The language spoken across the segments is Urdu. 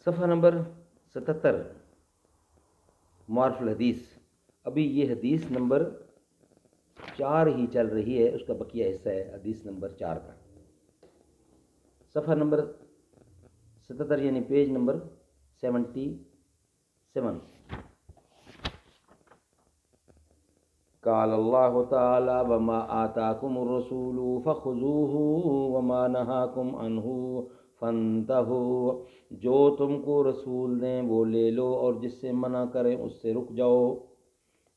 صفحہ نمبر 77 معارف الحدیث. ابھی یہ حدیث نمبر 4 ہی چل رہی ہے، اس کا بقیہ حصہ ہے حدیث نمبر 4 کا. صفحہ نمبر 77 یعنی پیج نمبر 77. قال اللہ تعالی وما آتاکم الرسول فخذوہ وما نہاکم عنہ فانتہوا. جو تم کو رسول دیں وہ لے لو اور جس سے منع کریں اس سے رک جاؤ.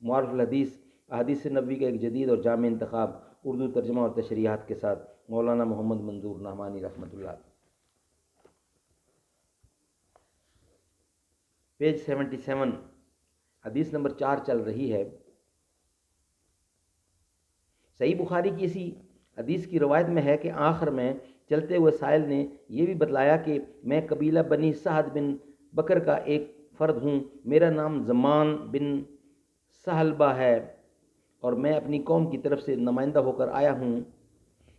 معارف الحدیث احادیث نبوی کا ایک جدید اور جامع انتخاب، اردو ترجمہ اور تشریحات کے ساتھ. مولانا محمد منظور نعمانی رحمۃ اللہ. پیج 77 حدیث نمبر 4 چل رہی ہے. صحیح بخاری کی اسی حدیث کی روایت میں ہے کہ آخر میں چلتے ہوئے سائل نے یہ بھی بتلایا کہ میں قبیلہ بنی سعد بن بکر کا ایک فرد ہوں، میرا نام زمان بن سہلبہ ہے اور میں اپنی قوم کی طرف سے نمائندہ ہو کر آیا ہوں.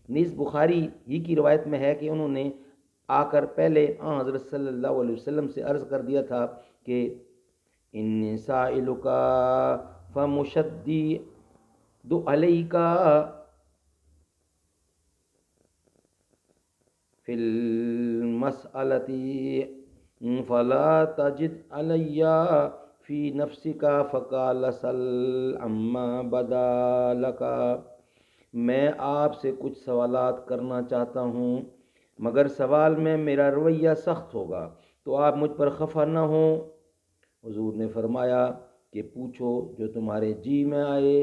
نیز بخاری ہی کی روایت میں ہے کہ انہوں نے آ کر پہلے حضرت صلی اللہ علیہ وسلم سے عرض کر دیا تھا کہ انی سائلک فمشدد علیک فی المسألۃ فلا تجد علی فی نفسک فقال سل عما بدا لک. میں آپ سے کچھ سوالات کرنا چاہتا ہوں مگر سوال میں میرا رویہ سخت ہوگا تو آپ مجھ پر خفا نہ ہوں. حضور نے فرمایا کہ پوچھو جو تمہارے جی میں آئے.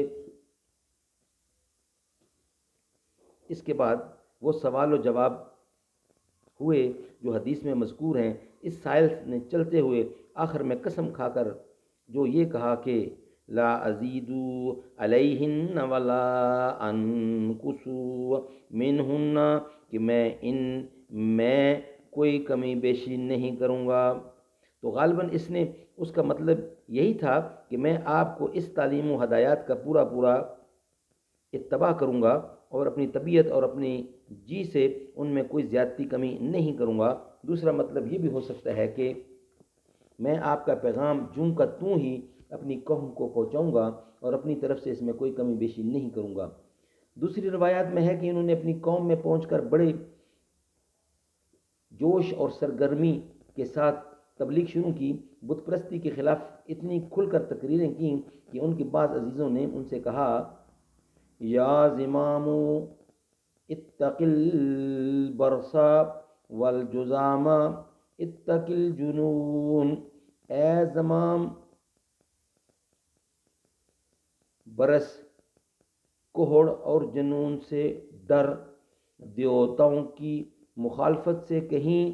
اس کے بعد وہ سوال و جواب ہوئے جو حدیث میں مذکور ہیں. اس سائل نے چلتے ہوئے آخر میں قسم کھا کر جو یہ کہا کہ لا ازید علیہن ولا انقص منہن، کہ میں ان میں کوئی کمی بیشی نہیں کروں گا. تو غالباً اس نے اس کا مطلب یہی تھا کہ میں آپ کو اس تعلیم و ہدایات کا پورا اتباع کروں گا اور اپنی طبیعت اور اپنی جی سے ان میں کوئی زیادتی کمی نہیں کروں گا. دوسرا مطلب یہ بھی ہو سکتا ہے کہ میں آپ کا پیغام جوں کا توں ہی اپنی قوم کو پہنچاؤں گا اور اپنی طرف سے اس میں کوئی کمی بیشی نہیں کروں گا. دوسری روایات میں ہے کہ انہوں نے اپنی قوم میں پہنچ کر بڑے جوش اور سرگرمی کے ساتھ تبلیغ شروع کی. بت پرستی کے خلاف اتنی کھل کر تقریریں کیں کہ ان کے بعض عزیزوں نے ان سے کہا یا زمام اتق البرص والجزام اتق الجنون. اے زمام، برس، کوہڑ اور جنون سے ڈر. دیوتاؤں کی مخالفت سے کہیں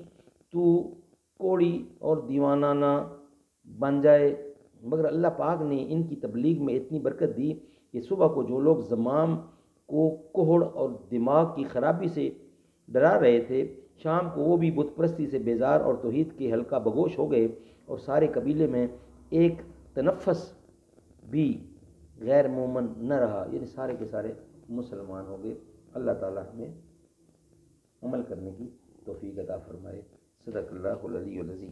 تو کوڑی اور دیوانہ نہ بن جائے. مگر اللہ پاک نے ان کی تبلیغ میں اتنی برکت دی کہ صبح کو جو لوگ زمام کو کوہڑ اور دماغ کی خرابی سے ڈرا رہے تھے، شام کو وہ بھی بت پرستی سے بیزار اور توحید کے حلقہ بگوش ہو گئے اور سارے قبیلے میں ایک تنفس بھی غیر مومن نہ رہا، یعنی سارے کے سارے مسلمان ہو گئے. اللہ تعالیٰ ہمیں عمل کرنے کی توفیق عطا فرمائے. صدق اللہ العلی العظیم.